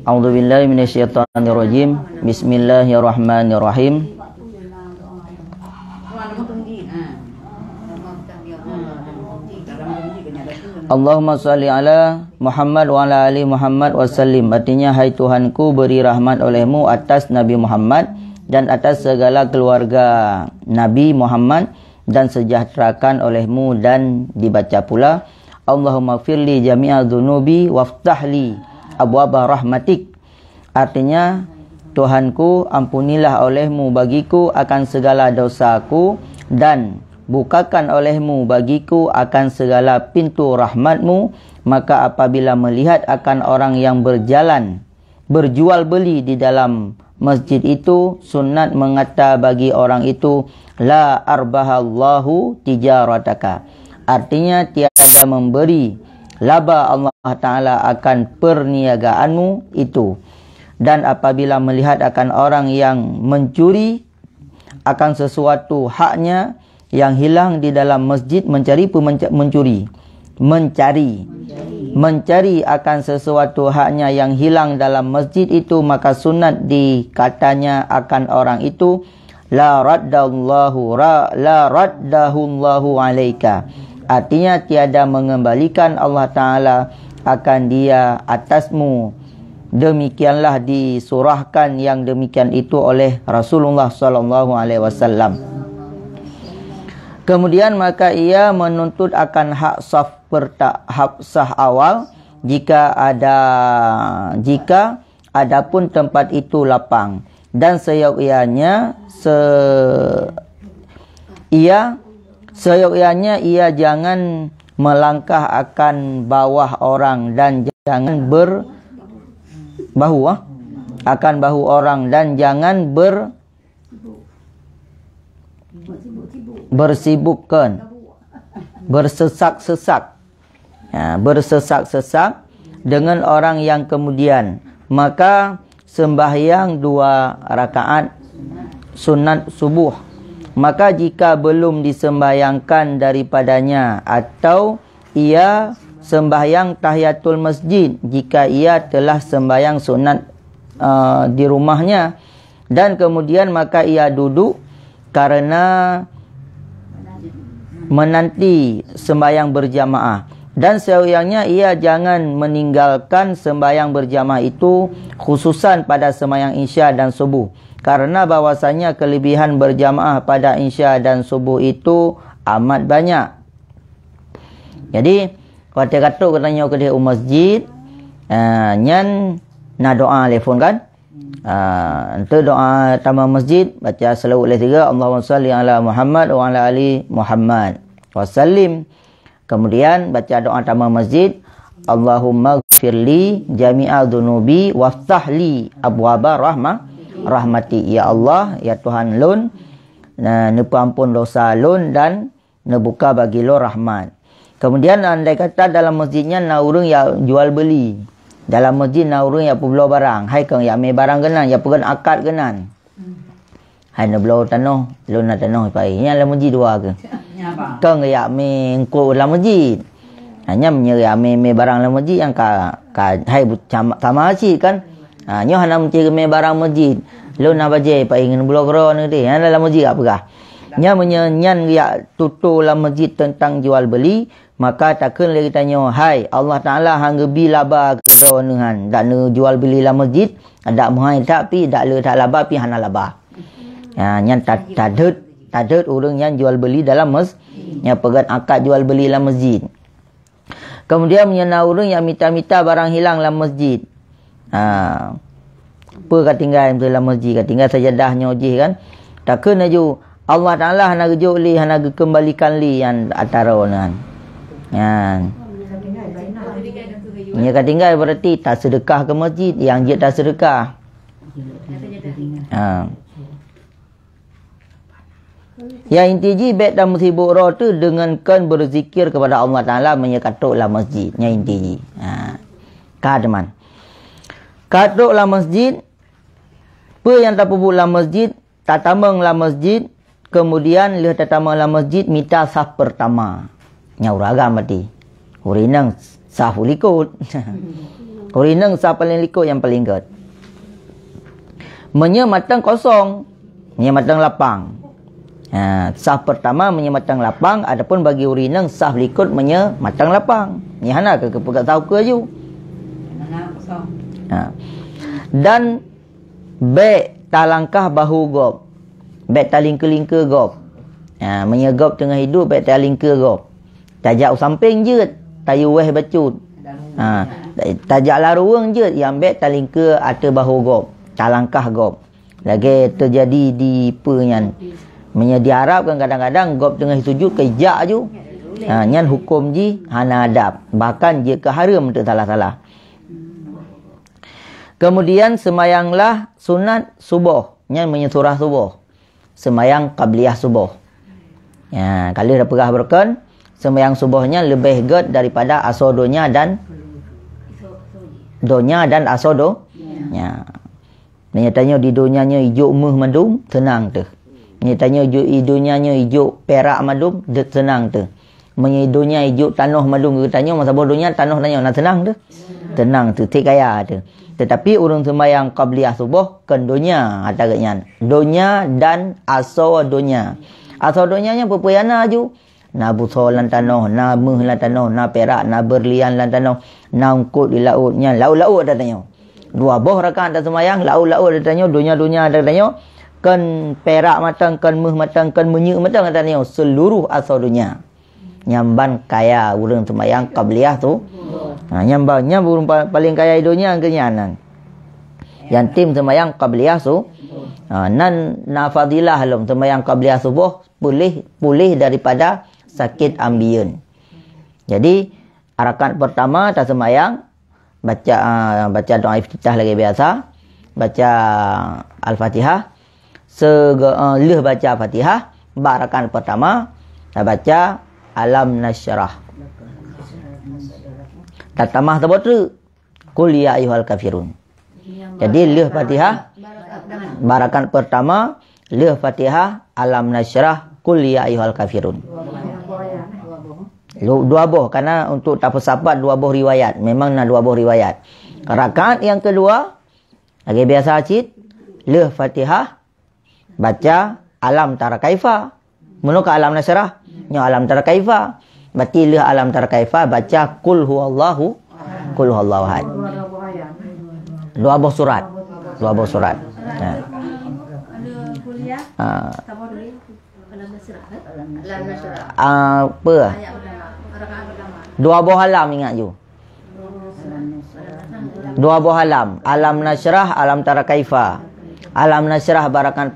A'udzubillahi minasyaitonirrajim. Bismillahirrahmanirrahim. Allahumma salli ala Muhammad wa ala ali Muhammad wa sallim. Artinya, hai Tuhanku, beri rahmat olehmu atas Nabi Muhammad dan atas segala keluarga Nabi Muhammad, dan sejahterakan olehmu. Dan dibaca pula, Allahumma firli jami'a dhunubi waftahli abwaba rahmatik. Artinya, Tuhanku, ampunilah olehmu bagiku akan segala dosaku, dan bukakan olehmu bagiku akan segala pintu rahmatmu. Maka apabila melihat akan orang yang berjual beli di dalam masjid itu, sunat mengata bagi orang itu, la arbahallahu tijarataka. Artinya, tiada memberi laba Allah Ta'ala akan perniagaanmu itu. Dan apabila melihat akan orang yang mencuri akan sesuatu haknya yang hilang di dalam masjid, mencari akan sesuatu haknya yang hilang dalam masjid itu, maka sunat dikatanya akan orang itu, la raddahullahu alaika. Artinya, tiada mengembalikan Allah Ta'ala akan dia atasmu. Demikianlah disurahkan yang demikian itu oleh Rasulullah SAW. Kemudian maka ia menuntut akan hak sah awal jika adapun tempat itu lapang, dan seyogyanya ia jangan melangkah akan bawah orang, dan jangan akan bahu orang, dan jangan bersesak-sesak dengan orang yang kemudian. Maka sembahyang 2 rakaat sunat subuh. Maka jika belum disembahyangkan daripadanya, atau ia sembahyang tahiyatul masjid jika ia telah sembahyang sunat di rumahnya, dan kemudian maka ia duduk karena menanti sembahyang berjamaah, dan seyogyanya ia jangan meninggalkan sembahyang berjamaah itu, khususan pada sembahyang isya dan subuh, karena bahwasanya kelebihan berjamaah pada isya dan subuh itu amat banyak. Jadi kata-kata katanya ke dia masjid, nyan na doa telefon kan, untuk doa taman masjid baca selawat 3, Allahumma salli ala Muhammad wa ala ali Muhammad wa sallim. Kemudian baca doa taman masjid, Allahumma ghfirli jami'a dhunubi waftahli abwaba rahmati. Ya Allah, ya Tuhan lun, nepu ampun dosa lun, dan nebuka bagi lo rahmat. Kemudian andai kata dalam masjidnya na urang ya jual beli, dalam masjid na urang ya publo barang, hai kang ya me barang genan, ya pegan akad genan. Hai na blo tanah, lo na tanah pai. Nya dalam masjid 2 ke. Kang ya me engko dalam masjid. Hanya menyerah me barang dalam masjid yang hai sama masjid kan. Nyo hana mencari me barang masjid. Lo na baje pai ngen blo gro ni de. Dalam masjid apa gah? Nya menyanyan ya tutur dalam masjid tentang jual beli, maka takkan lagi tanya, hai Allah Ta'ala hang gebi laba kedua dengan dak ne jual beli dalam masjid, dak muhai tapi dak le tak laba pi hana laba. Nyan tadet orang yang jual beli dalam masjid, yang pegat akad jual beli dalam masjid. Kemudian menyana orang yang minta barang hilang dalam masjid. Apa ketinggalan dalam masjid, ketinggalan sajadah nyojih kan. Takkan aju Allah Ta'ala hana gejuk li, hana kembalikan li yang atara kan. Yan. Nya ketinggal berarti tak sedekah ke masjid, yang dia tak sedekah. Ya inti bet dan musibuk roh tu dengankan berzikir kepada Allah Ta'ala menyekatuklah masjid. Nya inti. Kademan. Katuklah masjid. Apa yang tak pubuklah masjid, tak tamanglah masjid. Kemudian lihat tatamanglah masjid, minta saf pertama. Nya uraga mati. Urinang saf ulikut. Urineng sah paling likut yang paling gat. Menyematang kosong, menyematang lapang. Sah pertama menyematang lapang, adapun bagi urineng sah likut menyematang lapang. Ni hana ke pegat tahu ke ju. Dan bek talangkah bahu gop. Bek talingka-lingka gop. Menyegop tengah hidup bek talingka gop. Tajak samping je, tayu weh bacut. Tajak laruang je yang bek talingka atau bahu gop. Talangkah gop. Lagi terjadi di penyan. Diharapkan kadang-kadang gop tengah sujud kejak ju. Nyan hukum ji hana adab. Bahkan jika haram untuk salah-salah. Kemudian semayanglah sunat subuh. Nyan menyesurah subuh. Semayang qabliyah subuh. Kalau dah perah berken, semayang subuhnya lebih ged daripada asodonya dan donya dan asodo. Nyatanya di donyanya hijau meh madum, tenang tu. Nyatanya hidupnya hijau perak madum, tenang tu. Menyidunya hijau tanah madum, katanya masa bodohnya tanah tanya nak tenang tu. Tenang tu, tik kaya tu. Tetapi urang sembahyang qabliyah subuh kan donya ataranya. Donya dan asodonya. Asodonyanya pepayana ju. Na busol lan tanah, na meh lan tanah, na perak, na berlian lan tanah, na ungkut di lautnya. Laut-laut ada tanya. Dua boh rakaat dah semayang, laut-laut ada tanya, dunia-dunia ada tanya. Kan perak matang, kan meh matang, kan menyek matang ada tanya. Seluruh asodonya. Nyamban kaya urang semayang qabliyah tu. Nyambannya burung paling kaya dunia kenyanan. Yang tim semayang qabliyah tu. Nan nafadilah lom semayang qabliyah subuh pulih daripada sakit ambiun. Jadi rakaat pertama tak semayang baca doa iftitah lagi biasa, baca al-Fatihah, leh baca Fatihah, rakaat pertama baca alam nasyrah. Tatamah tabotu qul ya ayyuhal kafirun. Jadi leh Fatihah rakaat pertama, leh Fatihah, alam nasyrah, qul ya ayyuhal kafirun. Dua boh karena untuk tak persapat dua boh riwayat. Memang nak dua boh riwayat. Rakaat yang kedua lagi biasa cit, leh Fatihah, baca alam tara kaifa. Menukah alam nasyrah? Nya alam tara kaifa. Berarti leh alam tara kaifa baca qul huwallahu ahad. Dua boh surat. Dua boh surat. Apa? Dua buah alam ingat you. Dua buah alam. Alam nasyrah, alam tara kaifa. Alam nasyrah barakan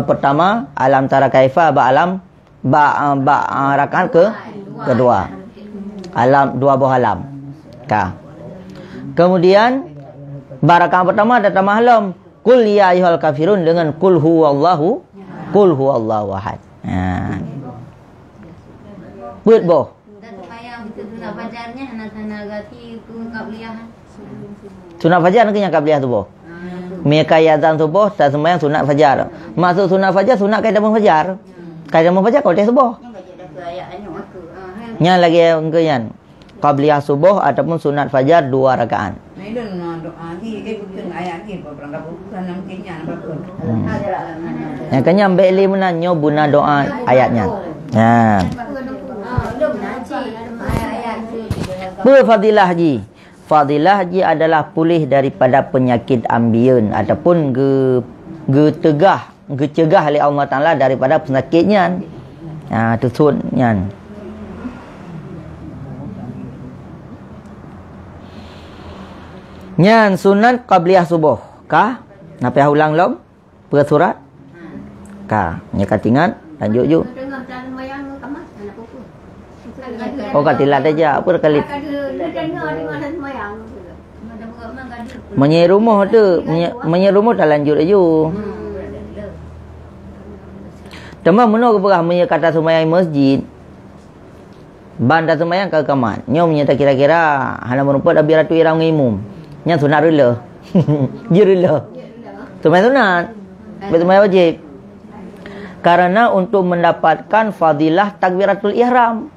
pertama, alam tara kaifa rakaat kedua. Alam dua buah alam. Kemudian barakan pertama datang malam. Qul ya ayyuhal kafirun dengan qul huwallahu ahad. Buat boh. Sunat fajar nak kenyang qabliyah tu boh. Mereka azan subuh tak sembahyang sunat fajar. Maksud sunat fajar sunat kaidah fajar. Kaidah fajar kau teh subuh. Nya lagi engkeyan. Qabliyah subuh ataupun sunat fajar 2 rakaat. Yang kanya ambil li menanyo guna doa ayatnya. Fadilah haji. Fadilah haji adalah pulih daripada penyakit ambiun ataupun gecegah oleh Allah Taala daripada penyakitnya. Tusutnya. Nyan sunat qabliyah subuh. Kah? Napa ulang lom? Per surat? Kah? Nya katingan lanjut ju. Oh katilat aja apa kali. Menye rumah tu, menye rumah tak lanjut aja. Tema meno ke perah menye kata sembahyang masjid. Banda sembahyang ke kamar. Nyom nya tak kira-kira hana merupat abi ratu irang ngimum. Nya sunat rela. Je rela. Sembahyang sunat. Sembahyang wajib. Karena untuk mendapatkan fadilah takbiratul ihram.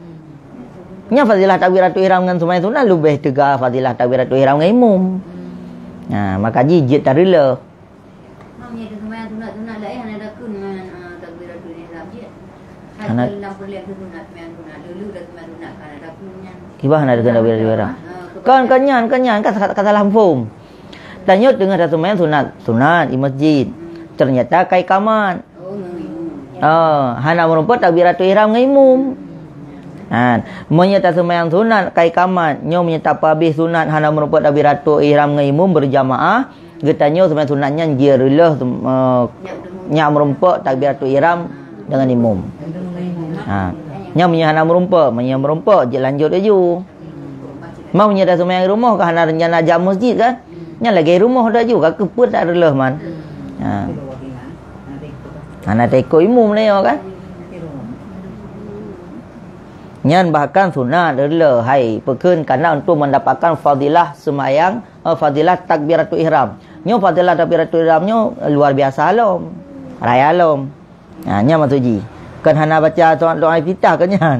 Nya fadilah takbiratul ihram dengan sembahyang sunat lebih tegar fadilah takbiratul ihram dengan imam. Maka jijit tak rela. Mamnya tu sembahyang sunat dah ada kun dengan takbiratul ihram je. Anak Dalam perlihat sunat sembahyang sunat dulu dah sembahyang sunat kan ada kunnya. Kibah nak dengan takbiratul ihram. Kan kenyan kata lampung. Tanya dengan sembahyang sunat di masjid. Ternyata kai kaman. Hana merumput takbiratul ihram dengan imam. Menyata sembahyang sunat kai kaman nyo menyata habis sunat hana merupakan takbiratul ihram dengan imam berjamaah getanya sembahyang sunatnya dia relah nya merupakan takbiratul ihram dengan imam. Nya menyata merupakan je lanjut aju. Mau menyata sembahyang rumah kan hana rencana jam masjid kan. Nya lagi rumah dah ju ka keput tak relah man. Hana teko imam ni kan. Nyan bahkan sunat adalah pekeun karena untuk mendapatkan fadilah sembahyang, fadilah takbiratul ihram. Nyo fadilah takbiratul ihramnya luar biasa alam. Raya alam. Nya matuji. Kan hana baca doa iftitah kan nyan.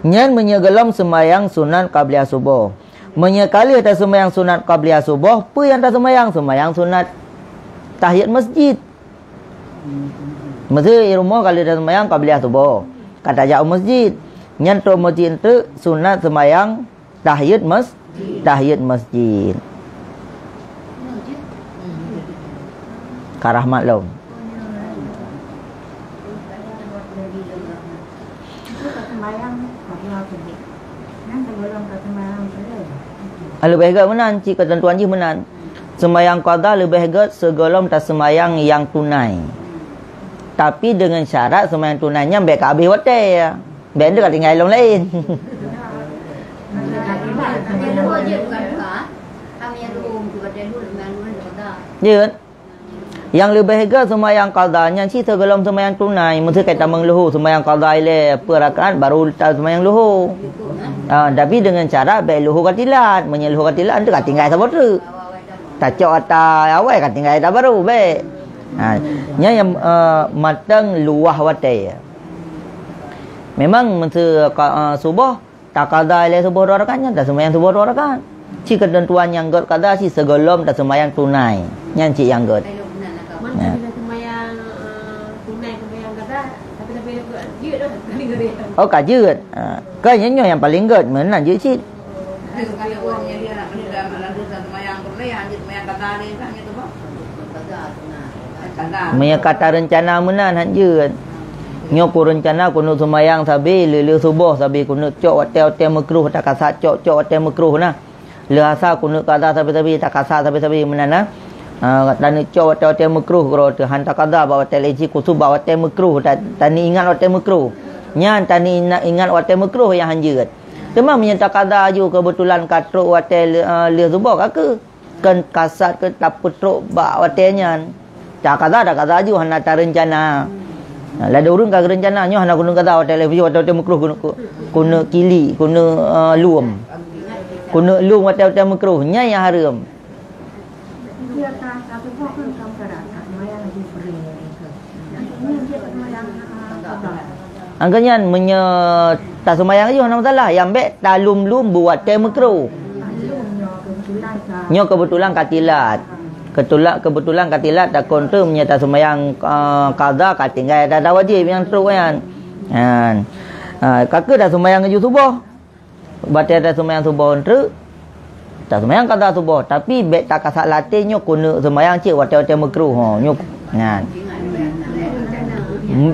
Nyan menyegelam sembahyang sunat qabliyah subuh. Menyekali atas sembahyang sunat qabliyah subuh, apa yang tak sembahyang sunat tahiyat masjid. Mesti rumah kalau dah sembahyang qabliyah subuh. Kata jauh masjid. Nyanto masjid tu sunat sembahyang tahiyat masjid. Karahmat lo. Lebih agak menan cik ketentuan je menan. Sembahyang qada lebih agak segolong tak sembahyang yang tunai. Tapi dengan syarat sembahyang tunainya baik habis hotel. Baik dia kat tinggal orang lain. Ya. Yang lebih agak sembahyang qadanya si segolong sembahyang tunai. Mesti kata mengluhu sembahyang qada ile perakaat baru tak sembahyang luhu. Tapi dengan cara baik luhu katilat, menyeluhu katilat dia kat tinggal sabar tu. Tak cok atas awal kat tinggal dah baru baik. Nya yang matang luah watai. Memang mesti subuh tak qada ile subuh 2 rakaat nya tak sembahyang subuh 2 rakaat. Ci ketentuan yang god qada si segolom tak sembahyang tunai. Nya cik yang god. Mana bila sembahyang tunai sembahyang qada tapi jeut dah paling gede. Oh kajeut. Kan nyo yang paling god menan je cik. Kalau orangnya dia nak meninggal lalu sembahyang tunai hanya sembahyang qada ni sangat tu bah. Punya kata rencana menan hanjeun. Nyo ku rencana ku nak sembahyang sabi lele subuh sabi ku nak cok hotel makruh tak kasat cok hotel makruh nah. Le asa ku nak qada sabi tak kasat sabi menana. Dan cok hotel makruh kalau tu hantar qada bawa hotel eji ku subah hotel makruh tani ingat hotel makruh. Nya tani ingat hotel makruh yang hanjeun. Temang menyata qada ju kebetulan katruk hotel le subuh ke kan kasat ke tak putruk ba hotelnya. Tak kata je hana tak rencana. Lada urun ka rencana nyo hana gunung kata hotel hotel makruh guna kili guna luam. Guna luam hotel makruh nya yang haram. Angkanya tak sembahyang je hana masalah. Yang baik talum-lum buat hotel makruh. Nyo kebetulan katilat. Kebetulan katilat tak kontra menyata sembahyang qada kat tinggal dah wajib yang teruk kan. Kakak dah sembahyang ju subuh. Batal dah sembahyang subuh teruk. Tak sembahyang qada subuh tapi baik tak kasat latih nyo kena sembahyang cik hotel makruh nyo.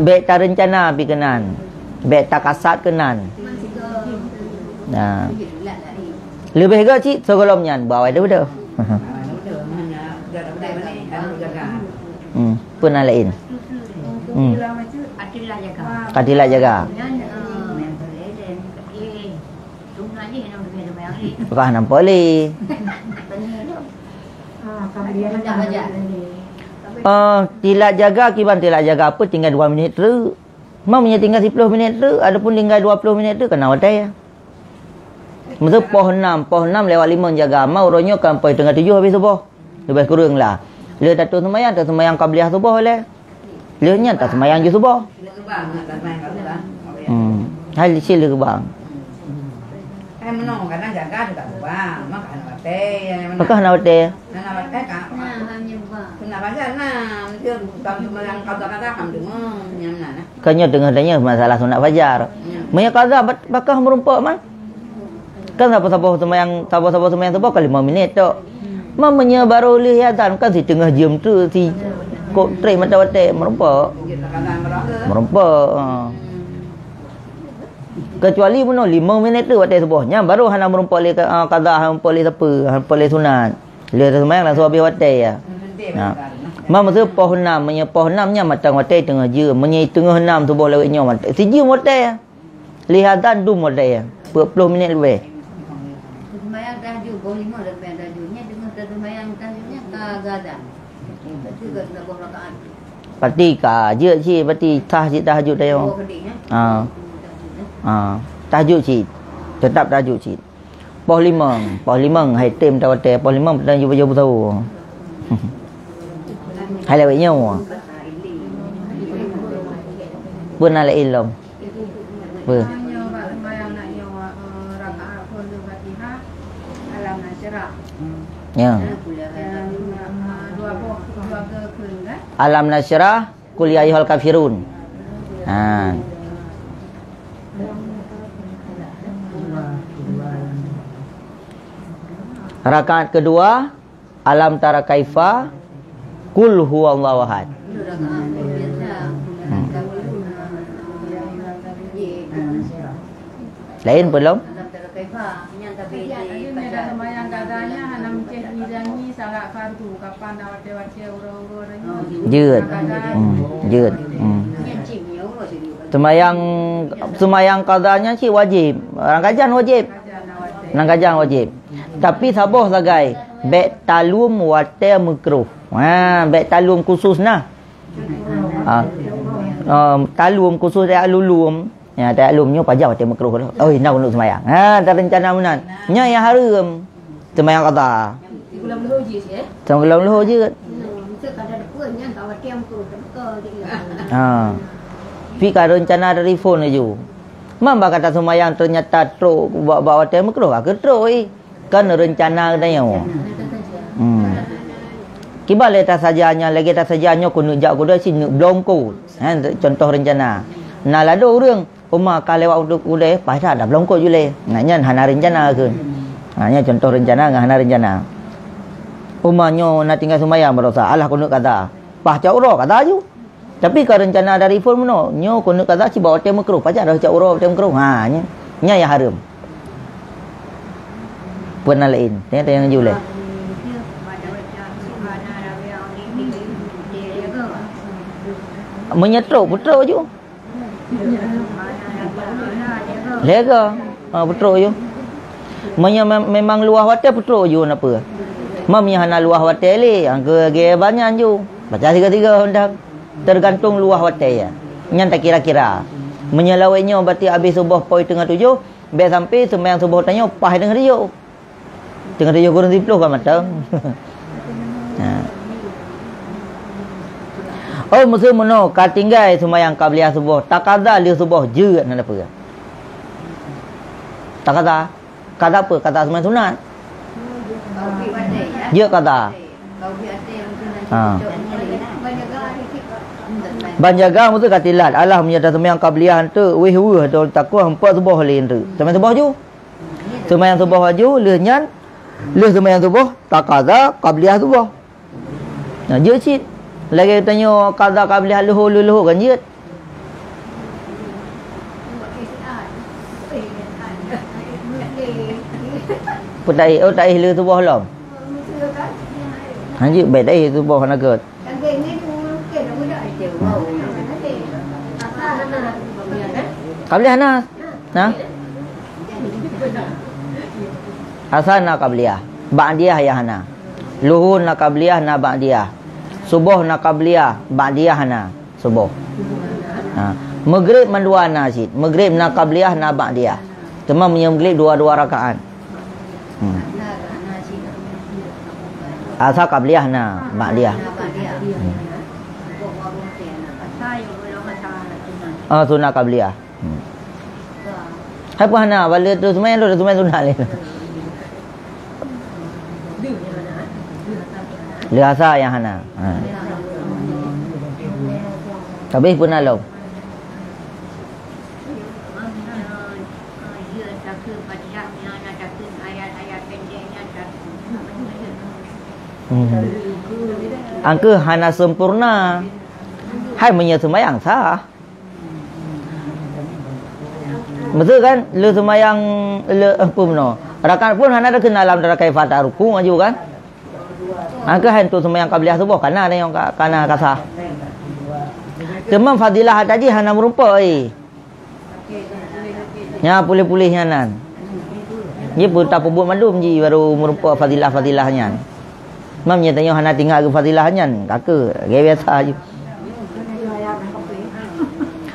Baik tak rencana pi kenan. Baik tak kasat kenan. Lebih ke cik sebelumnya bawa dah. Pernah lain. Katilah jaga. Bukan nampak boleh. Tilat jaga kiban tilat jaga apa tinggal 2 minit tu. Mau tinggal 10 minit tu, adapun tinggal 20 minit tu kena hotel ya. Masa poh 6 lewat 5 jaga. Mau ronyo kan poh tengah 7 habis subuh. Lebih kurang lah. Dia tak sembahyang qabliyah subuh oleh. Dia nya tak sembahyang je subuh. Hal sila ke bang. Menong karena jaga juga bang, makan wate. Apakah nak wate? Nana wate kak. hanya bang. Kenapa sih? Nah, dia bukan cuma yang kata-kata kamu dengar, nyamna. Kanya dengar-dengar masalah sunat fajar. Maya qada bakah merumpak man. Kan siapa-siapa semayang tu bakal 5 minit tu. Mamanya baru lihatan kan si tengah jam tu si kok tray mata wate merumpak. Merumpak. Kecuali puno 5 minit tu waktu subuhnya baru hana merumpak le qada merumpak le siapa merumpak le sunat le semayang langsung habis waktu ya. Nah mama tu poh 6 nya poh 6 nya matang waktu tengah je menye tengah 6 subuh lewatnya waktu si je waktu lihatan dum waktu 20 minit lebih. Semayang tahajud boleh mau dah tahajudnya dengan semayang tahajudnya kagada. Itu juga nak buat rakaat. Pati ka je si pati tahajud dah yo. Tahajud cik. Tetap tahajud cik. Poh 5 hai tem dah waktu poh 5 dan jumpa tahu. Hai lewatnya. Pun ala ilmu. Pun. Ya. Alam nasyrah qul ya ayyuhal kafirun. Rakaat kedua alam tara kaifa qul huwallahu ahad. Lain belum? Semayang katanya hanam ceh hidangi salat fardu kapan awat-awat uro-uro Jeut. Jeut. Semayang qadanya sih wajib. Rangkajan wajib. Rangkajan wajib. Tapi saboh sagai bek talum wate makruh. Bek talum khusus nah. Talum khusus dia alulum. Ya, tak alumnya pajak wate makruh dah. Oi, nak untuk semayang. Tak rencana menan. Nya yang haram. Semayang qada. Gulam lohor je eh. Sama gulam lohor je. Kita kada ada punya tak wate makruh betul dia. Pi ka rencana dari phone je. Mamba kata semayang ternyata teruk bawa wate makruh ke teruk kan rencana dah yo. Kiba leta sajanya lagi tak sajanya ku nak jak ku dah si nak blongko. Contoh rencana. Nah lado orang Umar ka lewat udai pasal dah blongko jule. Nanya hana rencana ke. Nya contoh rencana ngah hana rencana. Umarnya nak tinggal semayang berosa. Alah ku nak kata. Pah cak uro kata ju. Tapi ka rencana dari phone meno nyo ku nak kata si bawa tem makruh pasal dah cak uro tem makruh. Nya yang haram. Pernah lain. Tengok yang jule. Menyetruk putruk je. Lega. Putruk je. Memang luah water putruk je apa. Mamnya hana luah water le. Angka ge banyak je. Baca tiga-tiga undang. Tergantung luah water ya. Nyan tak kira-kira. Menyelawainya berarti habis subuh poi tengah 7, biar sampai sembahyang subuh tanya pah dengan dia. Tengah 7 kurang 10 kan matang. Oh musuh mono ka tinggal sembahyang qabliyah subuh tak qada li subuh je nak apa tak qada qada apa qada sembahyang sunat je qada banjaga musuh katilat alah menyata sembahyang qabliyah tu weh tu takwa empat subuh lain tu sembahyang subuh ju sembahyang subuh ju le nyan le sembahyang subuh tak qada qabliyah subuh nah je cit lagi tanya qada qabliyah luhur kan je. Putai tak le subuh lom. Hanji baik dai subuh nak ke. Qabliyah nah. Nah. Hasan nak qabliyah. Ba'diyah ya hana. Luhur nak qabliyah na ba'diyah. Subuh nak qabliyah, ba'diyah na subuh. Maghrib mandua na sid. Maghrib nak qabliyah na ba'diyah. Cuma maghrib dua rakaat. Asal qabliyah na ba'diyah. Sunnah qabliyah. Apa hana bala tu semayang sunat le. Liasa yang hana. Tapi pun lalu. Angka hana sempurna. Hai punya semayang sah. Betul kan? Le semayang le apa meno. Rakaat pun hana ada kena dalam rakaat fatah ruku maju kan? Angka han tu semayang qabliyah subuh kana ada yang kana kasah. Cuma fadilah tadi hana merupa nya pulih-pulihnya nan. Dia pun tak pebut madum ji baru merupa fadilah-fadilahnya. Mamnya tanya hana tinggal ke fadilahnya, kakak, gaya biasa aja.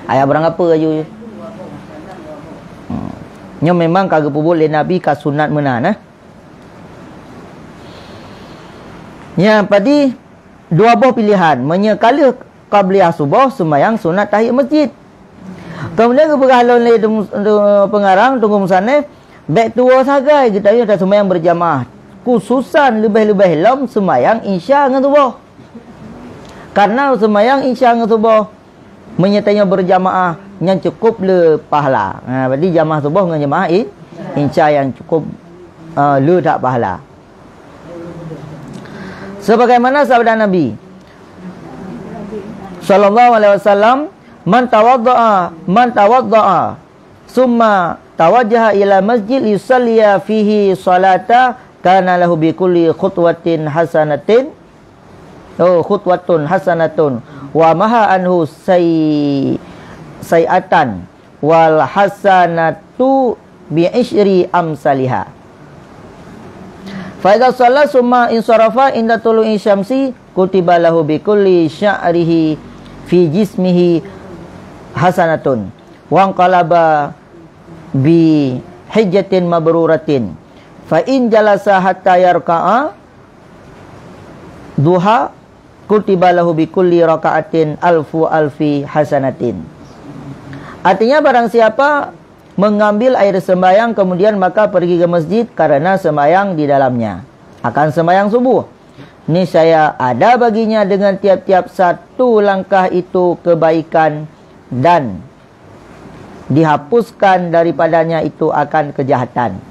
Ayah barang apa aja. Nya memang kagak pebut le Nabi ka sunat menan Nya padi dua buah pilihan, menyekala qabliyah subuh sembahyang sunat tahiyat masjid. Kemudian keberhalon le pengarang tunggu musannaf baik tua sagai kita dah sembahyang berjamaah. Khususan lebih-lebih lam sembahyang isya dengan subuh. Karena sembahyang isya dengan subuh menyertainya berjamaah yang cukup le pahala. Berarti jamaah subuh dengan jamaah isya yang cukup le tak pahala. Sebagaimana sabda Nabi sallallahu alaihi wasallam, man tawadda'a summa tawajjaha ila masjid yusalliya fihi salata kana lahu bi kulli khutwatin hasanatun wa maha anhu sayiatan wal hasanatu bi isyri amsalihah. Fa idza shalla summa insarafa inda tulu'i syamsi kutiba lahu bi kulli sya'rihi fi jismihi hasanatun wa anqalaba bi hijjatin mabruratin. Fa in jalasa hatta yarka'a duha kutiba lahu bi kulli raka'atin alfi hasanatin. Artinya barang siapa mengambil air sembahyang kemudian maka pergi ke masjid karena sembahyang di dalamnya akan sembahyang subuh, niscaya ada baginya dengan tiap-tiap satu langkah itu kebaikan dan dihapuskan daripadanya itu akan kejahatan.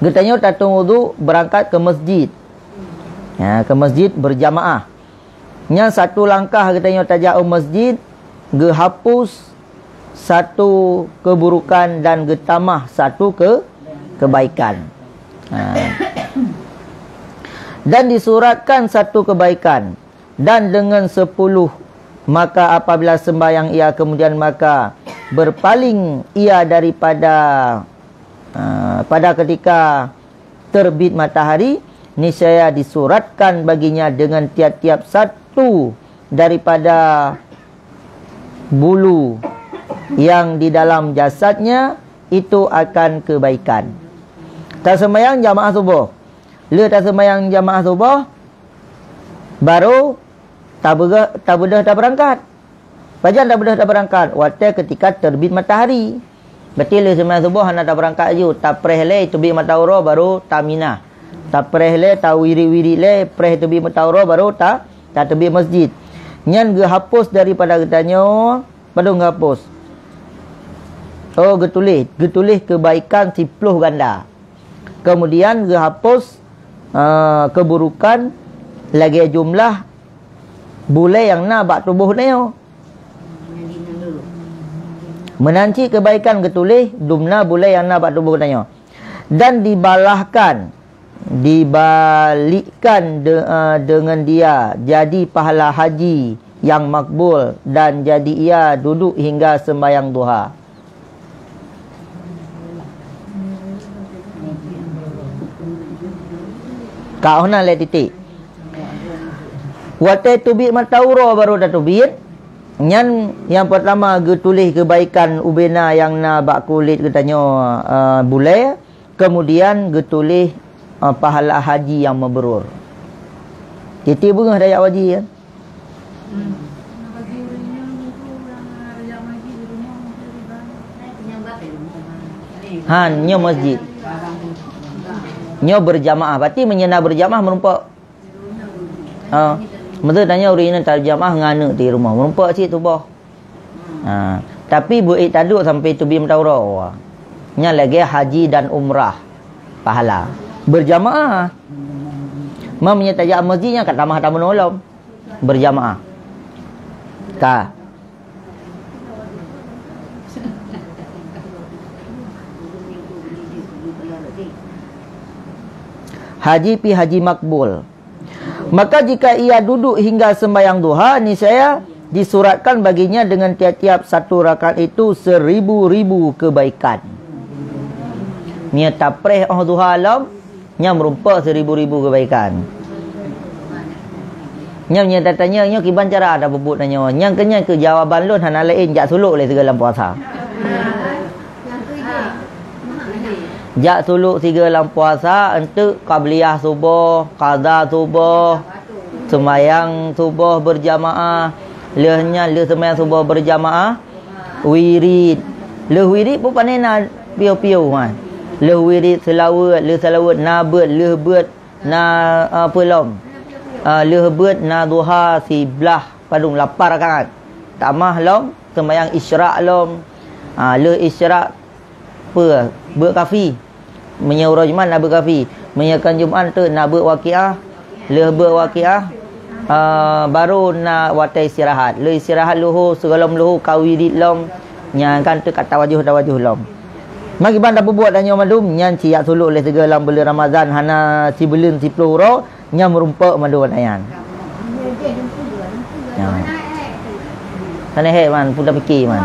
Getanya tatung wudu berangkat ke masjid. Ya, ke masjid berjamaah. Nya satu langkah getanya tajau masjid gehapus satu keburukan dan getamah satu kebaikan. Dan disuratkan satu kebaikan dan dengan 10 maka apabila sembahyang ia kemudian maka berpaling ia daripada pada ketika terbit matahari, niscaya disuratkan baginya dengan tiap-tiap satu daripada bulu yang di dalam jasadnya itu akan kebaikan. Tak sembahyang jamaah subuh, le tak sembahyang jamaah subuh baru tak berangkat. Fajar tak berangkat waktu ketika terbit matahari. Betul le sembahyang subuh hana tak berangkat je, tak prehle terbit matahari baru tak minah. Tak prehle tak wiri-wiri le preh terbit matahari baru tak terbit masjid. Nyan ge hapus daripada getanya, padu ngapus. Oh getulih kebaikan 10 ganda. Kemudian ge hapus keburukan lagi jumlah bule yang nak bak tubuh neo. Menanci kebaikan getulih dumna bule yang nak bak tubuh neo. Dan dibalikkan dengan dia jadi pahala haji yang makbul dan jadi ia duduk hingga sembahyang duha. Kau nak lihat titik. Waktu tubik matauro baru dah tubik. Yang pertama getulih kebaikan ubena yang na bak kulit katanya bule. Kemudian getulih pahala haji yang mabrur. Titik bunga dayak wajib ya. Nyo masjid. Nyo berjamaah. Berarti menyena berjamaah merumpak. Betul tanya urina terjamaah ngana di rumah. Merumpak cik tu boh. Tapi buat taduk sampai tu bim taurah. Nya lagi haji dan umrah. Pahala. Berjamaah. Menyertai masjidnya kat tamah tamu nolom. Berjamaah. Ka. Haji pi haji makbul. Maka jika ia duduk hingga sembahyang duha, niscaya disuratkan baginya dengan tiap-tiap satu rakaat itu 1000 kebaikan. Nia tapreh duha alam, nya merumpak 1000 kebaikan. Nya tanya nya kiban cara ada bebut nanya. Nya kenya ke jawaban lun hana lain jak suluk le segala puasa. Jak suluk 3 dalam puasa untuk qabliyah subuh, qada subuh, sembahyang subuh berjamaah, lehnya le sembahyang subuh berjamaah, wirid. Le wirid pun panena piau-piau kan. Le wirid selawat, le selawat na beut, le beut na apa lom. Le beut na duha 11 padung 8 rakaat. Tamah lom sembahyang isyraq lom. Le isyraq apa? Beut kafi. Menyuruh Jumat nak berkafi. Menyakan Jumat tu nak berwaqiah. Le berwaqiah. Baru nak watai istirahat. Le istirahat luhu. Segalam luhu. Kawirid lom. Yang kan tu kat tawajuh lom. Magi bandar berbuat dan nyom malum. Yang ciak suluk oleh segalam bulan Ramadan. Hana si belum 10 hurau. Yang merumpak malum ayan. Sana hek man. Pun dah fikir man.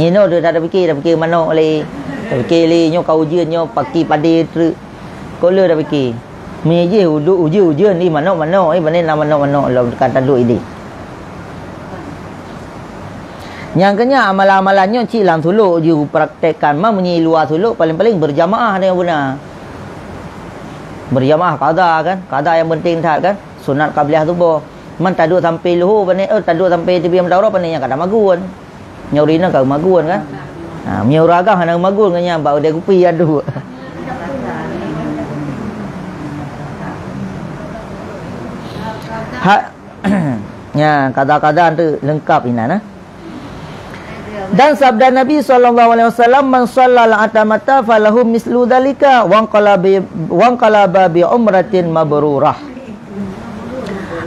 Ni no dia dah fikir. Dah fikir mana oleh. Dah fikir li nyo kau ujian nyo paki padi tru. Kola dah fikir. Meje ujian ni mana bane nama lo kata duk ini. Yang kenya amalan-amalannya cik lang suluk je praktekkan menyi luar suluk paling-paling berjamaah dengan benar. Berjamaah qada kan? Qada yang penting tak kan? Sunat qabliyah subuh. Man taduk sampai luhu bane taduk sampai tibiam daurah bane yang kada magun. Nyaurina kau magun kan? Miuragang hana magun nganya bau dia kupi adu. Ya, kata-kata tu lengkap ini nah. Dan sabda Nabi SAW, man shallal atamata falahu mislu dzalika wa qalaba bi umratin mabrurah.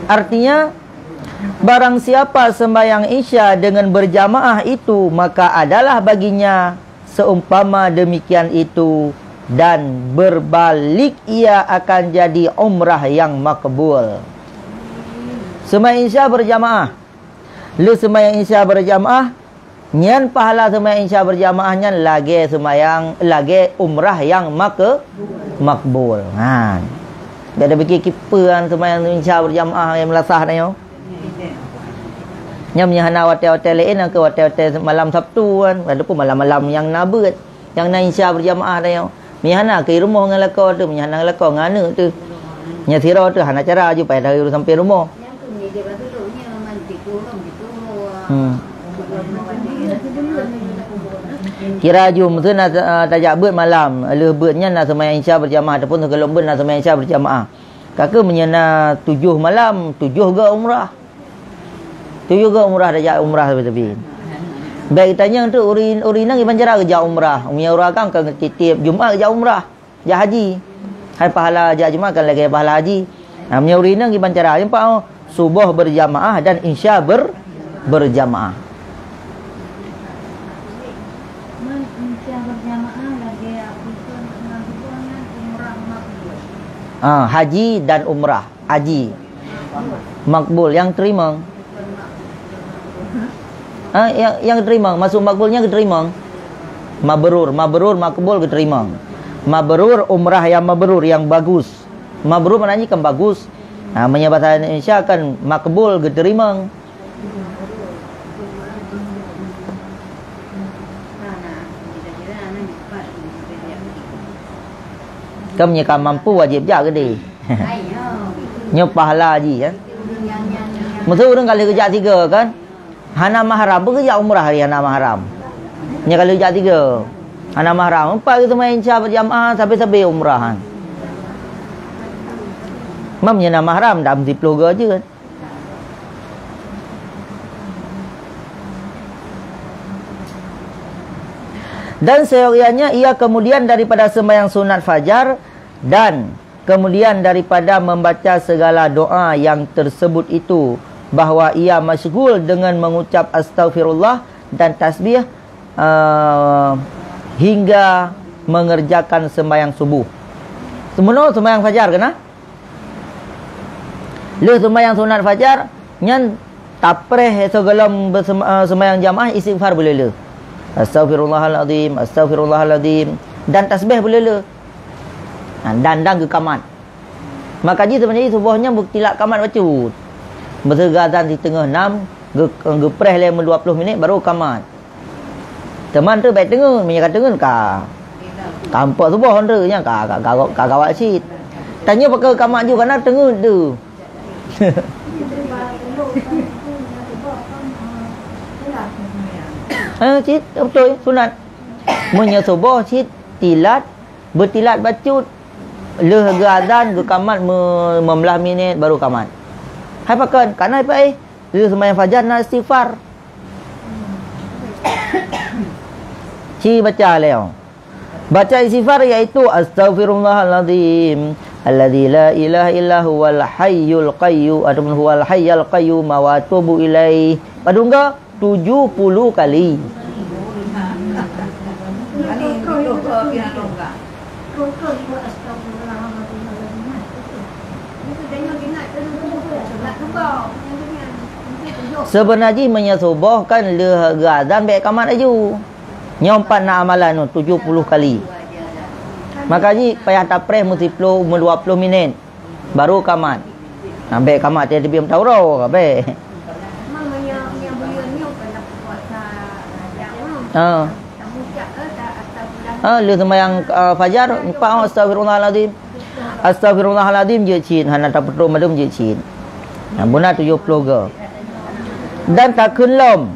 Artinya barang siapa sembahyang isya dengan berjamaah itu, maka adalah baginya seumpama demikian itu, dan berbalik ia akan jadi umrah yang makbul. Sembahyang isya berjamaah. Lu sembahyang isya berjamaah, nyan pahala sembahyang isya berjamaah nyan lagi sembahyang lagi umrah yang makbul. Dia ada fikir kiperan sembahyang isya berjamaah yang melasah ni yo. Yang menyahana hotel-hotel lain ke hotel-hotel malam Sabtu kan. Ada pun malam-malam yang nabut. Yang nak insya berjamaah dah. Menyahana ke rumah dengan lekau tu. Menyahana dengan lekau ngana tu. Nyatira tu hana cara je payah dari sampai rumah. Kira jum tu nak tajak beut malam. Beutnya nak sembahyang insya berjamaah. Ataupun kalau beut nak sembahyang insya berjamaah. Kakak menyana 7 malam. 7 ke umrah. Tu juga umrah dah umrah tepi. Baik tanya tu urinang iban cara kerja umrah. Umnya orang kan titip Jumaat kerja umrah, kerja haji. Hai pahala kerja Jumaat kan lagi pahala haji. Umnya urinang iban cara jumpa subuh berjamaah dan isya berjamaah. Haji dan umrah. Haji makbul yang terima. Yang terima, masuk makbulnya keterima. Mabrur, makbul keterima. Mabrur umrah yang mabrur yang bagus. Mabrur maknanya kan bagus. Bahasa Indonesia kan makbul keterima. Kamu kan mampu wajib jaga dia. Nyo pahala haji ya. Mesti orang kali kerja 3 kan. Hana mahram pun kerja umrah hari hana mahram. Nya kalau kerja 3. Anak mahram. Empat kita main Isya berjamaah sampai umrah. Mamnya nak mahram dah mesti peluk je kan. Dan seyogianya ia kemudian daripada sembahyang sunat fajar dan kemudian daripada membaca segala doa yang tersebut itu, bahawa ia masyghul dengan mengucap astaghfirullah dan tasbih hingga mengerjakan sembahyang subuh. Semua sembahyang fajar kena? Le sembahyang sunat fajar nyan tapreh segelam sembahyang jamaah istighfar boleh le. Astaghfirullahaladzim, astaghfirullahaladzim, dan tasbih boleh le. Dan ke kamat. Maka ji sebenarnya subuhnya bertilak kamat baca. Bertegazan di tengah 6, gepreh le 20 minit baru kamat. Teman tu baik tengah, menyakat tengah ka. Kampak subuh tu nya ka gawak sit. Tanya pakai kamat ju kerana tengah tu. Cik, betul sunat. Munya subuh cik tilat, bertilat bacut. Leh ke azan ke kamat 15 minit baru kamat. Hai pakan, kana apa leh sembahyang fajar nak istighfar. Cik baca leo. Baca istighfar iaitu astaghfirullahaladzim alladzi la ilaha illa huwal hayyul qayyum ataupun huwal hayyul qayyum wa atubu ilaih. Padungga 70 kali. Sebenarnya menyasubuh kan le azan baik kamat aju. Nyompat nak amalan tu 70 kali. Makanya payah tapreh mesti 20 minit baru kamat. Sampai kamat dia lebih tahu kabeh. Lu sembahyang fajar empat astaghfirullahaladzim. Astaghfirullahaladzim je cin, hana tak perlu madum je cin. Buna 70 ke. Dan tak kelom.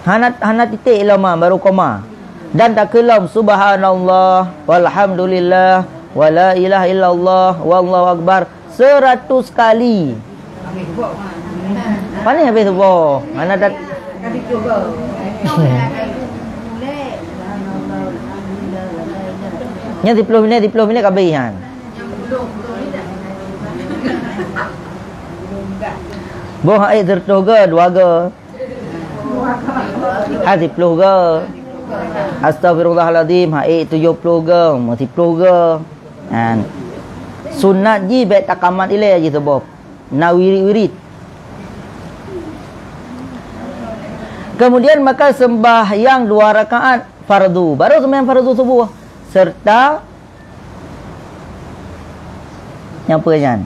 Hana titik lama baru koma. Dan tak kelom subhanallah walhamdulillah wala ilaha illallah wallahu akbar 100 kali. Mana habis subuh? Hana tak nya 10 minit kabihan. Boh ai tertoga 2 ke. 50 ke. Astaghfirullahaladzim hai 70 ke, 10 ke. Kan. Sunat ji baik takamat ilai je sebab. Na wirid. Kemudian maka sembahyang 2 rakaat fardu. Baru sembahyang fardu subuh serta yang apa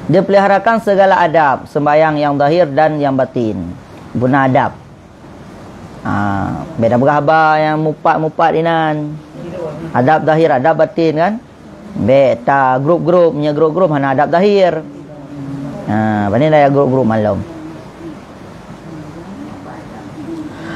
dia peliharakan segala adab sembahyang yang zahir dan yang batin. Guna adab. Beda berhabar yang mupat inan. Adab zahir, adab batin kan. Beta grup-grupnya grup-grup hana adab zahir. Banilah ya grup-grup malam.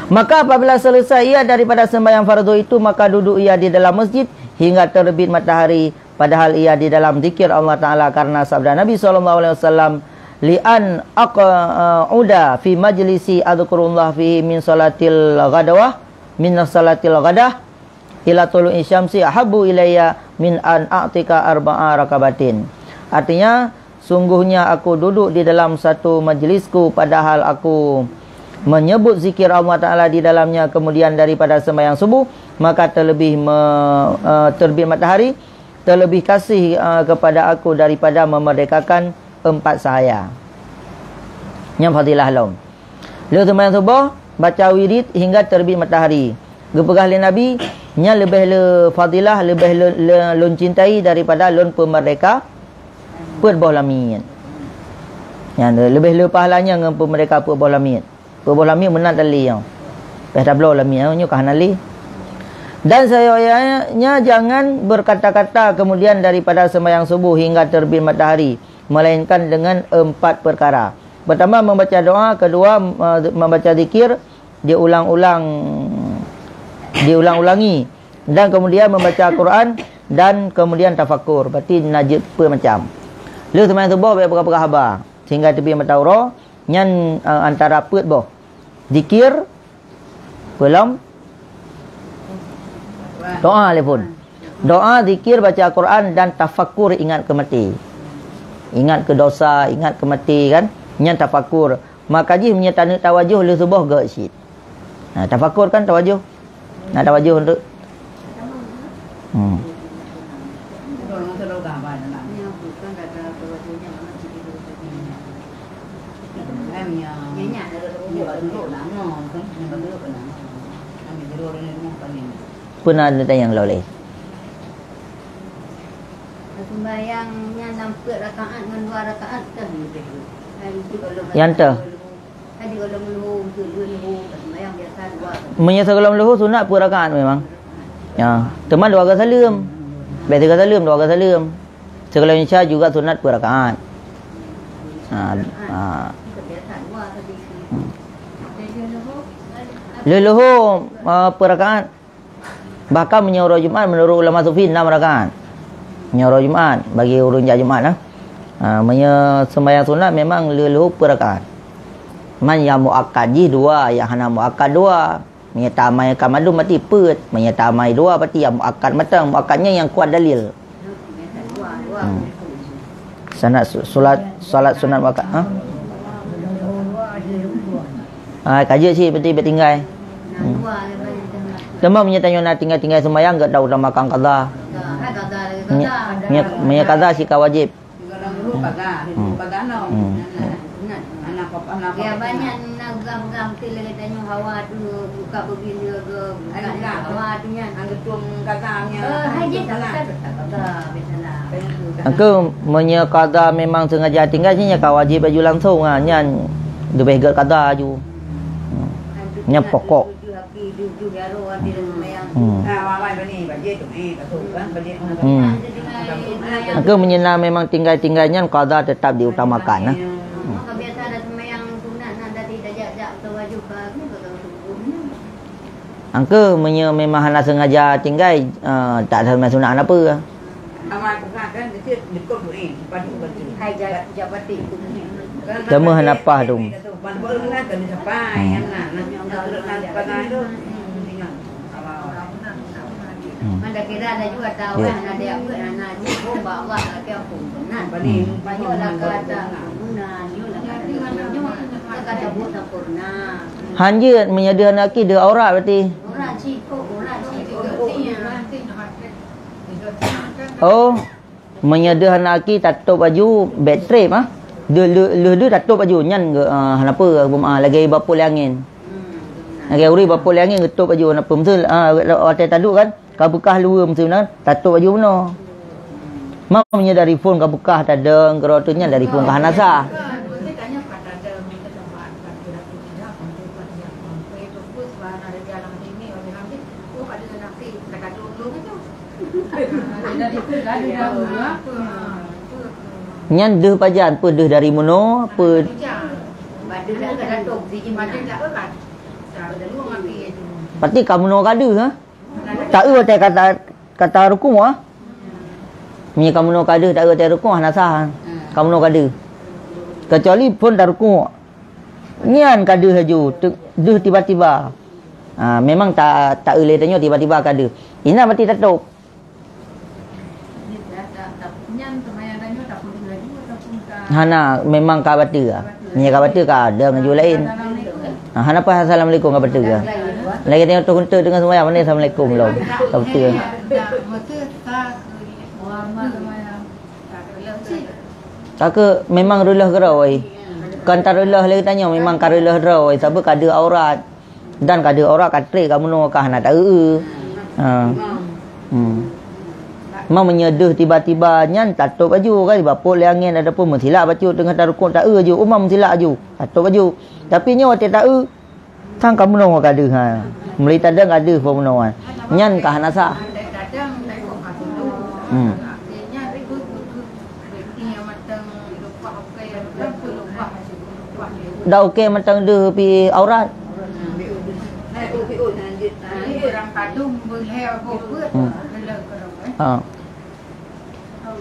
Maka apabila selesai ia daripada sembahyang fardu itu, maka duduk ia di dalam masjid hingga terbit matahari, padahal ia di dalam zikir Allah Ta'ala, karena sabda Nabi SAW, li'an aqa'uda fi majlisi adhkurullah fihi min salatil ghadawah min salatil ghadah ila tulu'i syamsi ahabbu ilayya min an a'tika arba'a rakabatin. Artinya, sungguhnya aku duduk di dalam satu majlisku padahal aku menyebut zikir Allah Ta'ala di dalamnya, kemudian daripada sembahyang subuh, maka terlebih terbit matahari, terlebih kasih kepada aku daripada memerdekakan 4 sahaya. Yang fadilah lom. Lepas sembahyang subuh, baca wirid hingga terbit matahari. Gepegah le Nabi, nya lebih le fadilah, lebih le cintai daripada lon pemerdeka perbah lamin. Yang lebih le pahalanya dengan pemerdeka perbah lamin. Perbah lamin menat dali yang. Dah tablo lamin nya kah nali. Dan sayanya jangan berkata-kata kemudian daripada sembahyang subuh hingga terbit matahari, melainkan dengan 4 perkara. Pertama, membaca doa. Kedua, membaca zikir diulang-ulangi. Dan kemudian membaca Quran dan kemudian tafakur. Berarti najib per macam. Lu sembahyang subuh berapa khabar. Sehingga tepi mataura nyan antara put boh. Zikir belum doa telefon. Doa, zikir, baca Quran dan tafakur ingat ke mati. Ingat ke dosa, ingat ke mati kan. Nyan tafakur. Maka ji punya tanda tawajuh lu subuh ke syid. Tafakur kan tawajuh. Nak tawajuh untuk pernah ada tanya yang lain. Sembayangnya nampak rakaat dengan 2 rakaat kan. Yang tu. Tadi kalau meluhur tu 2 luhur, sembayang biasa 2. Menyesal kalau luhur sunat per rakaat memang. Ya, teman 2 kali salam. Baik 3 salam, 2 kali salam. Sekali Isya juga sunat per rakaat. Leluhur per rakaat. Bahkan menyorok Jumaat menurut ulama sufi 6 rakaat. Menyorok Jumaat bagi urun Jumaat sembahyang sunat memang leluhur per rakaat. Man yang muakkad 2, yang hana muakkad 2. Menyetamai kamadu mati put. Menyetamai 2 berarti yang muakkad matang. Muakkadnya yang kuat dalil. Salat sunat muakkad. Kaji sih berarti bertinggal. Demam menyatanya nak tinggal sembahyang enggak tahu makan qada. Punya qada sih wajib. Ya banyak gam-gam tile katanya hawa tu buka begini ke hawa tu nya anggetung katanya. Haji tak Aku punya qada memang sengaja tinggal sini wajib baju langsung nyan lebih gak qada ju. Nya pokok. Aku menyenang memang tinggal-tinggalnya qada tetap diutamakan. Angka memang hendak sengaja tinggal tak ada sunat apa. Cuma hendak apa tu. Mana kira ada juga tahu kan ada apa anak ni bawa ke apa benar. Banyak lah kata benar ni lah kata buat sempurna. Hanya menyediakan laki dia aurat berarti. Orang cikgu. Oh, menyediakan laki tato baju bed frame Dia tato baju nyan ke kenapa lagi bapul angin. Lagi uri bapul angin getuk baju kenapa betul hotel taduk kan. Kau bekah luar mesti benar tato baju benar. Mak menyedari phone kau bekah tak ada kerotunya dari phone ke Hanasa. Nyan deh pajan apa deh dari mono apa Pati kamu no kada ha? Tak ada kata rukun Ni kamu no kada tak ada rukun nasa. Kamu no kada. Kecuali pun tak rukun. Nyan kada saja. Deh tiba-tiba. Memang tak boleh tanya tiba-tiba kada. Ina berarti tutup. Hana memang ka batu ah. Ni ka batu ka ada ngaju lain. Hana apa assalamualaikum ka batu ka. Lagi tengok tu kuntur dengan semua mana assalamualaikum belum. Ka batu. Tak memang rulah gerau ai. Kan tarulah lagi tanya memang karulah gerau ai sebab kada aurat. Dan kada aurat katrik kamu no ka hana tak Mau menyeduh tiba-tiba nyan tato baju kan bapul angin ada pun mensilap baju tengah tarukun tak je umam mensilap baju tato baju tapi nyo tak tang kamu no kada meli tadang ada pun no nyan ka hanasa dah okey matang deh pi aurat orang kadung berhel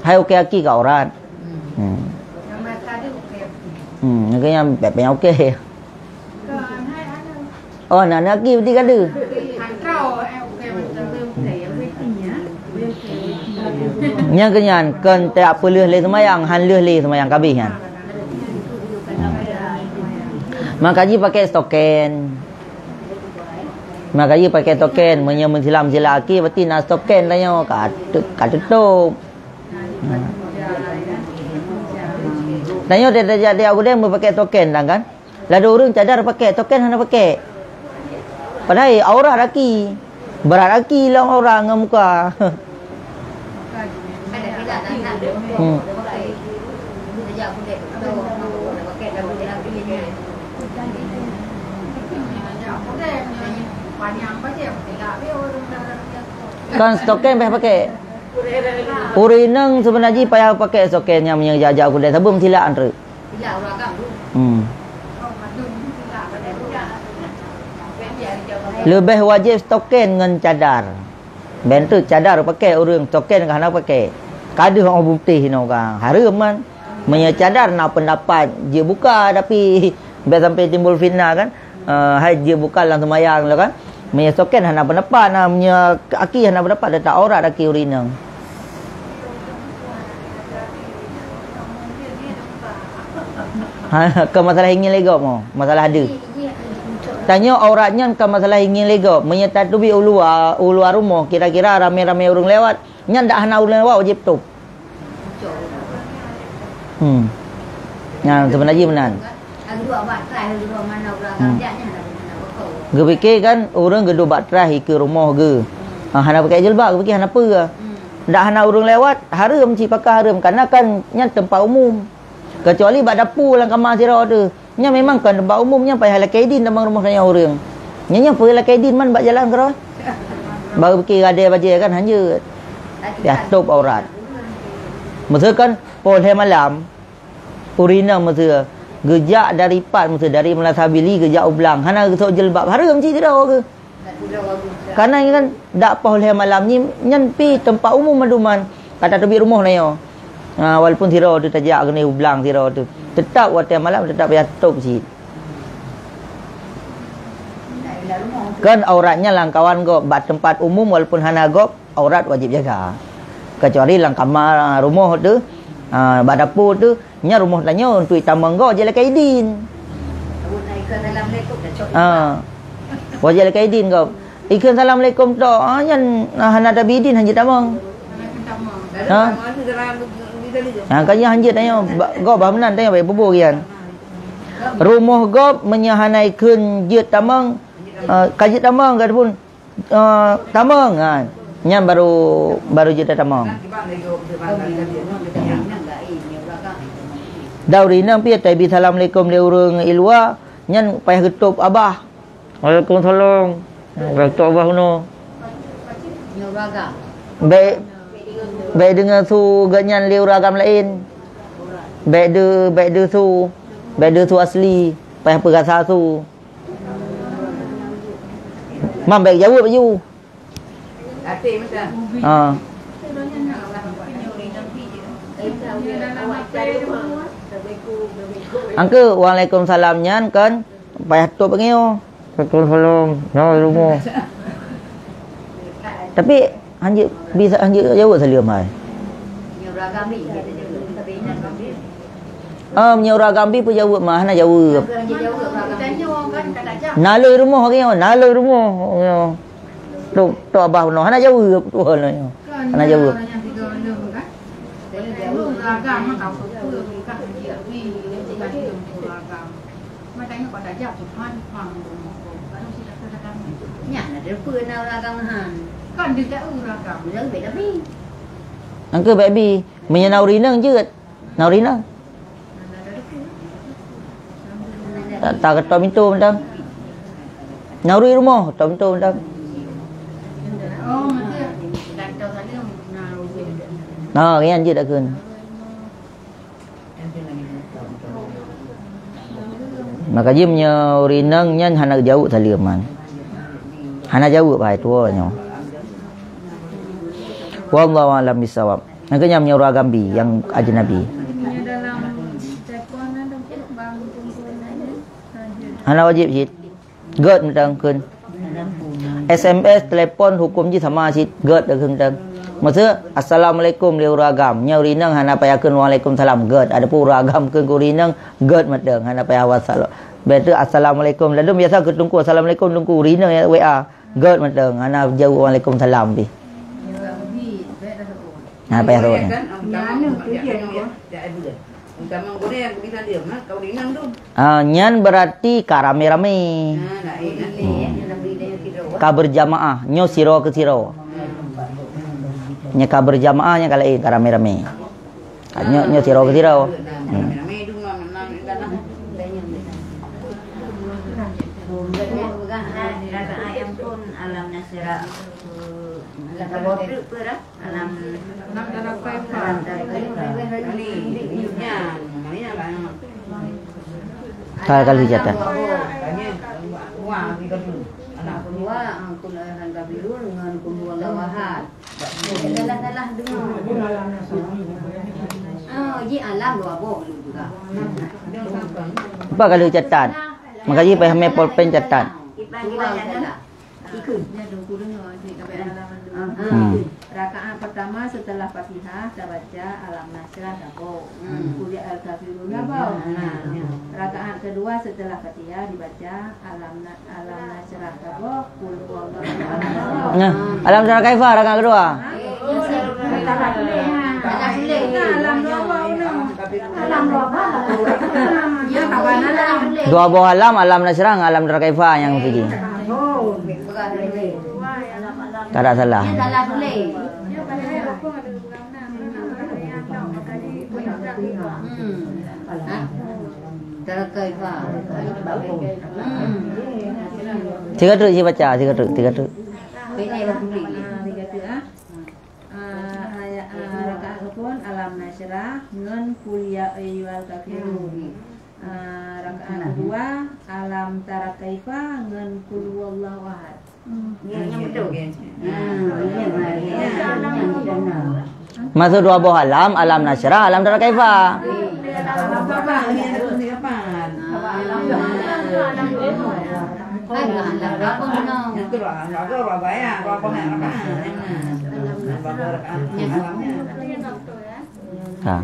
Hai okey aki kat aurat. Cái yang bẹp bẹp okey. Oh, nak aki berarti kada. Yang kenyan kan tak apa leh semayang, han leh semayang kabeh kan. Makanya pakai token. Makanya pakai token, mensilam sila aki berarti nak token dah nyo kat tutup. Tanya dia aku dia pakai token dah kan. Lalu orang cadar pakai token hana pakai. Padahal aurat laki. Berat laki lah orang dengan muka. Kan token pakai. Urinang sebenarnya payah pakai token yang menjajak aku dia sebelum silap antara. Lebih wajib token dengan cadar. Bentuk cadar pakai orang token kan nak pakai. Kada orang putih ni orang. Haram kan. Punya cadar nak pendapat dia buka tapi biar sampai timbul fitnah kan. Hai dia buka dalam semayang lah kan. Punya token nak pendapat nak punya aki nak pendapat dia tak aurat aki urinang. Ke masalah ingin legop mau? Masalah ada. Tanya auratnya ke masalah ingin legop. Menyetatubi uluar rumah. Kira-kira ramai-ramai orang lewat. Nya ndak hana orang lewat wajib tutup. Nah, sebenarnya benar. Gue fikir kan orang gedo batrah ke rumah ke. Hana pakai jilbab, gue fikir hana apa ke. Ndak hana orang lewat, haram cik pakai haram. Karena kan nya tempat umum. Kecuali bak dapur dalam kamar sirau tu. Nya memang kan tempat umumnya payah lakaidin dalam rumah saya orang. Nya payah lakaidin man bak jalan kerah. Baru fikir ada baca kan hanya ya tutup aurat. Masa kan poleh malam urina masa gejak dari pat masa dari Melasabili gejak ublang. Hana gesok jilbab haram cik tidak ke. Karena kan dak poleh malam ni nyan pi tempat umum maduman. Kata tepi rumah na yo. Walaupun sirau tu tajak kena ublang sirau tu. Tetap waktu malam tetap payah tutup cik. Kan auratnya lang kawan go bat tempat umum walaupun hana go aurat wajib jaga. Kecuali lang kamar rumah tu bat dapur tu nya rumah tanya untuk tamang go je la kaidin. Wajib la kaidin go. Ikan assalamualaikum tu nya hana ada bidin hanya tamang. Kanya hanjit tanya go bahmenan tanya baik bubur kian. Rumah go menyahanaikan jit tamang kajit tamang kad pun tamang kan. Nya baru jit tamang. Dauri nang pi tai bi assalamualaikum dia urang ilwa nya payah getup abah. Waalaikumsalam. Getup abah no. Baik dengan su ganyan liur agam lain. Baik de su asli. Payah perasa su. Mam baik jawab baju. Hati macam. Angke waalaikumsalam nyan kan payah tutup ngeo. Waalaikumsalam. Ya rumah. Tapi Anjir bisa anjir jawab salim mai. Menyurah gambi pun jawab mah nak jawab. Nalai rumah ke nalai rumah. Tu abah no hana jawab tu no. Hana jawab. Kan dia tak uragam, dia lebih tapi. Angke baby, menyenau rinang je. Nau rinang. Tak ketok pintu mentang. Nau rumah, ketok pintu mentang. Oh, macam dak tahu sana nau. Rian je dak kun. Maka dia menyau rinang nyan hana jauh saliman. Hana jauh pai tua nyo. Wallahu a'lam bisawab. Nakanya menyuruh Gambi yang ajnabi. Ininya dalam telefon ada bang kumpul Hana wajib sit. Gớt tang kun. SMS telefon hukum ji sama sit. Gớt dah kun tang. Maksud assalamualaikum liu ragam. Nya urinang hana payakeun waalaikumsalam. Gớt ada pu ragam keun urinang gớt mat deung hana payah wassalam. Betul assalamualaikum. Lalu biasa ke tunggu assalamualaikum tunggu urinang ya WA. Gớt mat deung hana jauh waalaikumsalam bi. Hana payah tu. Nyan berarti ka rame-rame. Ka berjamaah, nyo siro ke siro. Nya ka berjamaahnya ka lain ka rame-rame. Nyo siro ke siro. Ayam pun alam nasira alam dalam kaifa. Kali jatah. anak kedua kulahan kabirun dengan kumbulan lawahat dalah dengar ji alam dua boh juga Apa kalau catat? Makanya payah me polpen catat. Rakaat pertama setelah Fatihah kita baca Alam Nasrah dabo. Kuliah Al-Kafirun dabo. Rakaat kedua setelah Fatihah dibaca Alam Nasrah dabo. Qul huwallahu Nah, alam nasrah kaifa rakaat kedua? Dua buah alam nasrah alam nasrah kaifa yang pergi. Tak ada salah. Tiga tu si baca, tiga tu. Rakaat pun alam nasrah ngan kuliah ayyuhal kafirun. Rakaat kedua alam tara kaifa ngan qul huwallahu ahad. Yang betul. Masuk dua buah alam nasrah, alam tara kaifa. Ha.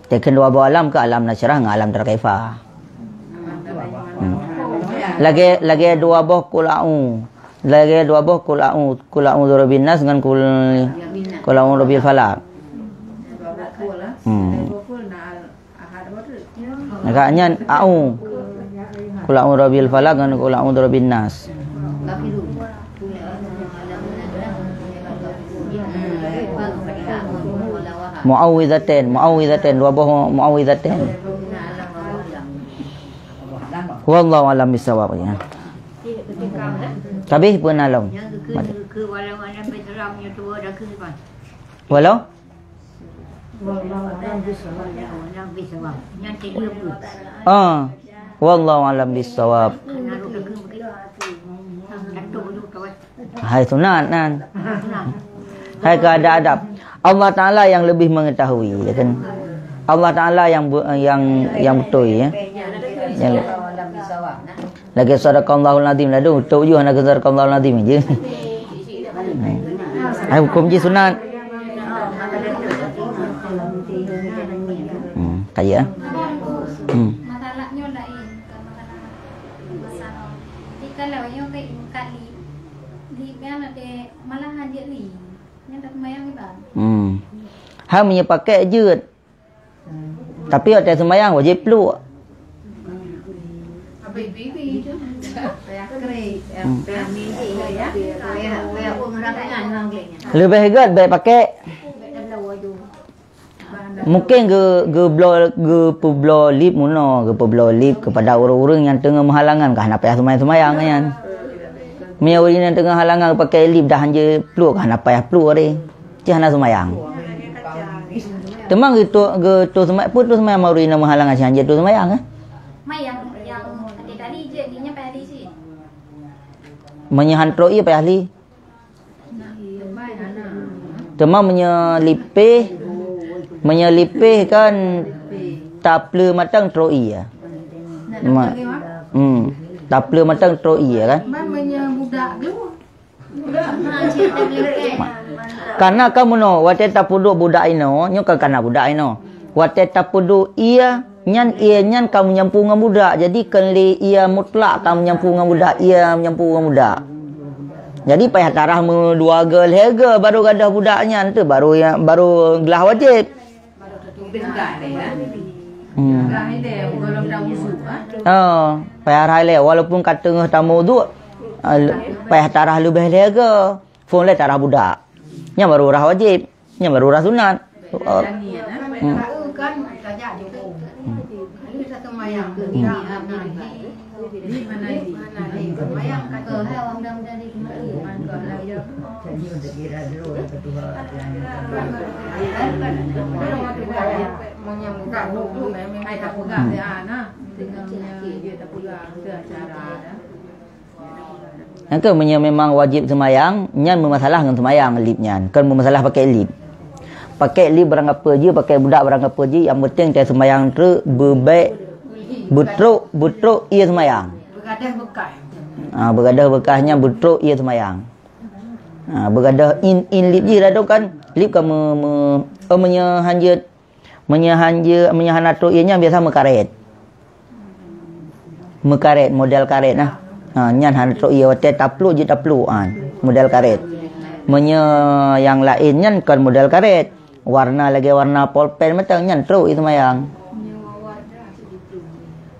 Tekan dua buah alam ke alam nasrah dengan alam tara kaifa. Lagi dua buah kulau. Lagi dua buah kulau rabbin nas dengan kulau rabbil falaq. Nakanya au. Kulau rabbil falaq dengan kulau rabbin nas. Muawwidzatain dua buah muawwidzatain. Wallahu a'lam bissawab ya. Tapi pun alam. Walau wallahu a'lam bissawab. Hai sunat nan. Hai keadaan adab. Allah Taala yang lebih mengetahui, ya kan? Allah Taala yang betul ya. Yang lagi sadaqallahul azim ladu betul je nak sadaqallahul azim je. Hai hukum je sunat. Kaya. Masalahnya lain masalah. Kalau yang kali di mana de malahan dia li. Yang tak mayang ni bang. Hang punya pakai je. Tapi ada sembahyang wajib peluk. Bibi tu. Lebih hebat baik pakai. Mungkin ke blow lip muno, ke blow lip kepada orang-orang yang tengah menghalangan kah nak payah sembahyang kan. Mia orang yang tengah halangan pakai lip dah hanya peluk kah nak payah peluk ni. Jangan sembahyang. Temang gitu sembahyang pun tu sembahyang orang yang menghalangan hanya tu sembahyang kan. Mai yang tadi je dinya pada di sini. Menyehantro ia payah ahli. Tema menyelipih kan taple matang troi ya. Taple matang troi ya kan. Budak tu. Karena kamu no wate tapudu budak ino, nyo kana budak ino. Wate tapudu ia nyan kamu nyampu dengan budak. Jadi kenli ia mutlak kamu nyampu dengan budak, ia nyampu dengan budak. Jadi payah tarah dua gelhega baru gadah budaknya tu baru gelah wajib. Payah rai walaupun kat tengah tamu tu payah tarah lebih lega. Phone le tarah budak. Nya baru rah wajib, nya baru rah sunat. Kan kajak juga. Ini satu mayang di mana mayang kata hai orang muda di mana lagi jadi untuk kira dulu yang kedua menyambut dulu memang ai tak pegang dia nah tinggal dia tak pegang ke acara Yang ke memang wajib semayang, nyan bermasalah dengan semayang lip nyan. Kan bermasalah pakai lip. Pakai lip barang apa je, pakai budak barang apa je, yang penting dia semayang tu berbaik, butruk ia semayang. Bergadah bekas. Bergadah bekasnya butruk ia semayang. Bergadah in lip je dah tu kan. Lip kan menyahanatu ianya biasa mekaret. Mekaret model karet nah. Nyan hanatu ia wate taplu je taplu model karet. Yang lain nyan kan model karet. Warna lagi warna polpen macam nyan tru itu mayang.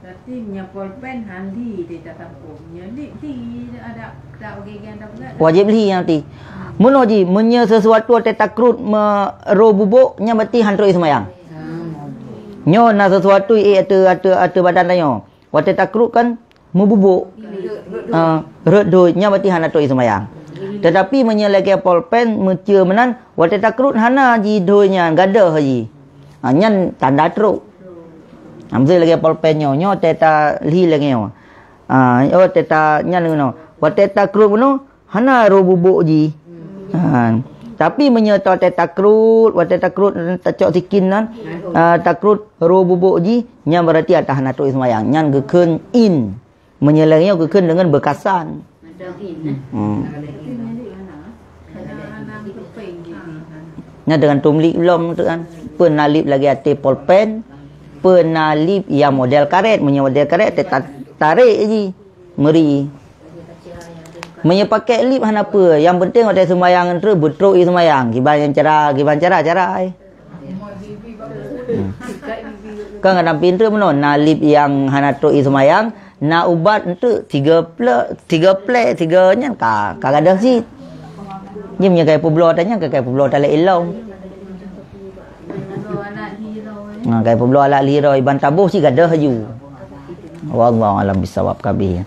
Berarti nya polpen handi di kampung. Jadi ada bagian tak wajib li nanti. Muno ji menya sesuatu te takrut ro bubuk nya berarti hantu itu mayang. Nyo na sesuatu ada badan tanyo. Wate takrut kan membubuk. Redoi nya berarti hantu itu mayang. Tetapi menyelagi polpen mencia menan wate takrut hana ji donya gadah haji. Nyan tanda truk. Amze lagi polpen nyo teta li lagi nyo. Teta nyan no. Wate takrut no hana ro bubuk ji. Tapi menyerta takrut wate takrut tacok sikin nan takrut ro bubuk ji nya berarti atas hantu ismayang. Nyan gekeun in. Menyelagi gekeun dengan bekasan. Nya dengan tumlip belum tu kan. Penalip lagi ate polpen, penalip yang model karet, model karet tarik je. Meri. Pakai lip hana apa? Yang penting ada sembahyang tu betul i sembahyang. Giban cara Kan ada pintu menon nalip yang hana tu i sembahyang, na ubat tu 3 nya ka ada sih. Dia punya kayak publo tanya kayak publo tala ilong. Kayak publo ala liro iban tabuh sih gadah haju. Wallahu alam bisawab kabih.